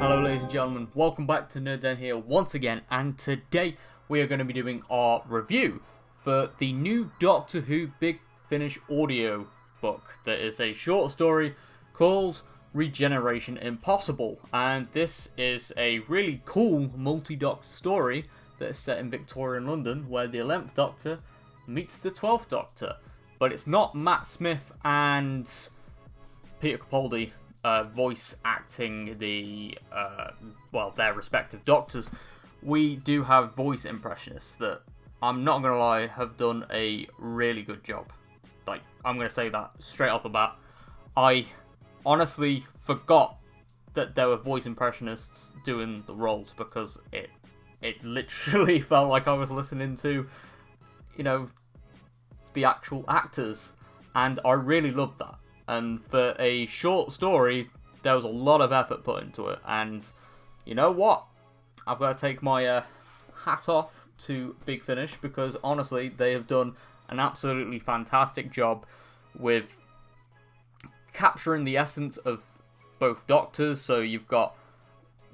Hello ladies and gentlemen, welcome back to Nerd Den here once again, and today we are going to be doing our review for the new Doctor Who Big Finish audio book. That is a short story called Regeneration Impossible, and this is a really cool multi-Doctor story that is set in Victorian London where the 11th Doctor meets the 12th Doctor. But it's not Matt Smith and Peter Capaldi voice acting their respective Doctors. We do have voice impressionists that, I'm not going to lie, have done a really good job. Like, I'm going to say that straight off the bat. I honestly forgot that there were voice impressionists doing the roles because it literally felt like I was listening to, the actual actors, and I really loved that. And for a short story, there was a lot of effort put into it, and you know what? I've got to take my hat off to Big Finish, because honestly, they have done an absolutely fantastic job with capturing the essence of both Doctors. So you've got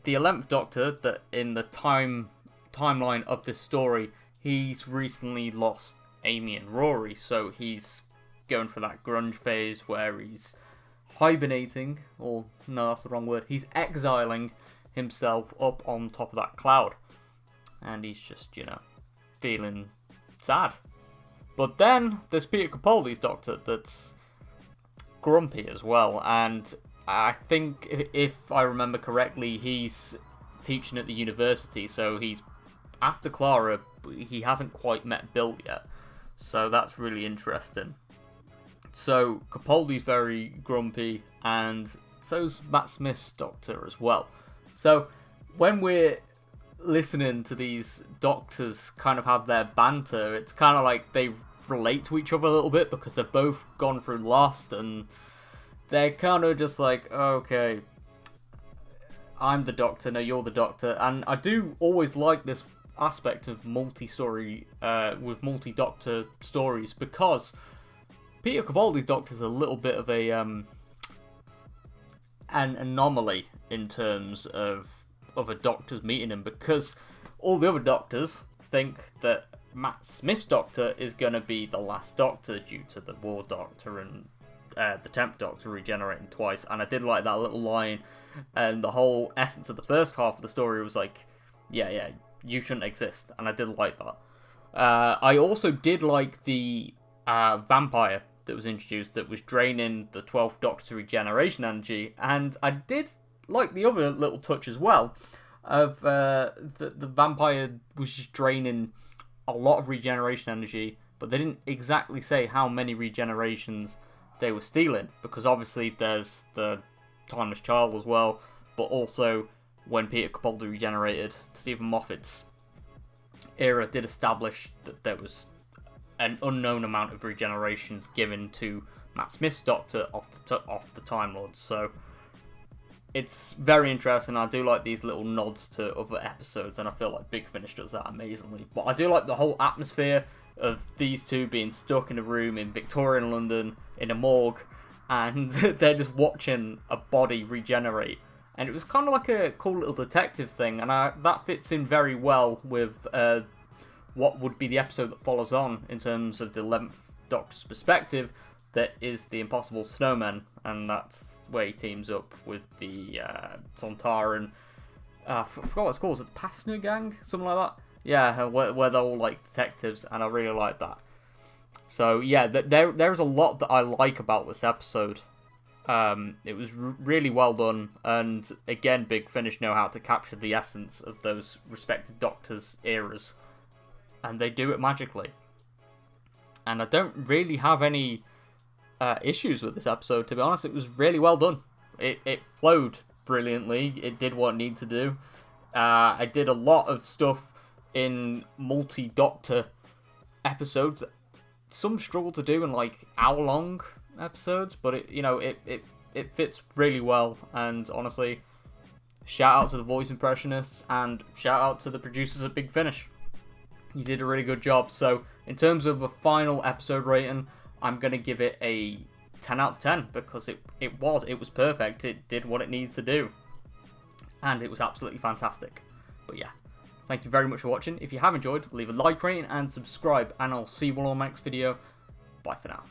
the 11th Doctor that in the timeline of this story, he's recently lost Amy and Rory, so he's going for that grunge phase where he's hibernating, or no, that's the wrong word, he's exiling himself up on top of that cloud, and he's just, feeling sad. But then there's Peter Capaldi's Doctor that's grumpy as well, and I think, if I remember correctly, he's teaching at the university, so he's after Clara, but he hasn't quite met Bill yet. So that's really interesting. So Capaldi's very grumpy, and so's Matt Smith's Doctor as well. So when we're listening to these Doctors kind of have their banter, it's kind of like they relate to each other a little bit because they've both gone through Lost, and they're kind of just like, okay, I'm the Doctor, no, you're the Doctor. And I do always like this aspect of multi-story with multi-Doctor stories, because Peter Capaldi's Doctor is a little bit of an anomaly in terms of other Doctors meeting him, because all the other Doctors think that Matt Smith's Doctor is going to be the last Doctor due to the War Doctor and the 10th Doctor regenerating twice. And I did like that little line, and the whole essence of the first half of the story was like, yeah, you shouldn't exist, and I did like that. I also did like the vampire that was introduced that was draining the 12th Doctor regeneration energy, and I did like the other little touch as well of the vampire was just draining a lot of regeneration energy, but they didn't exactly say how many regenerations they were stealing, because obviously there's the Timeless Child as well, but also when Peter Capaldi regenerated, Stephen Moffat's era did establish that there was an unknown amount of regenerations given to Matt Smith's Doctor off the Time Lords. So it's very interesting. I do like these little nods to other episodes, and I feel like Big Finish does that amazingly. But I do like the whole atmosphere of these two being stuck in a room in Victorian London in a morgue, and they're just watching a body regenerate. And it was kind of like a cool little detective thing, and that fits in very well with what would be the episode that follows on in terms of the 11th Doctor's perspective, that is the Impossible Snowmen, and that's where he teams up with the Sontaran, I forgot what it's called, is it the Passenger Gang? Something like that? Yeah, where they're all like detectives, and I really like that. So yeah, there's a lot that I like about this episode. It was really well done, and again, Big Finish know how to capture the essence of those respective Doctors' eras, and they do it magically. And I don't really have any issues with this episode, to be honest. It was really well done. It flowed brilliantly. It did what it needed to do. I did a lot of stuff in multi-Doctor episodes. Some struggle to do in like hour-long episodes, but it fits really well. And honestly, shout out to the voice impressionists, and shout out to the producers at Big Finish. You did a really good job. So in terms of a final episode rating, I'm going to give it a 10 out of 10, because it was perfect. It did what it needs to do. and it was absolutely fantastic. But yeah, thank you very much for watching. If you have enjoyed, leave a like, rating, and subscribe, and I'll see you all on my next video. Bye for now.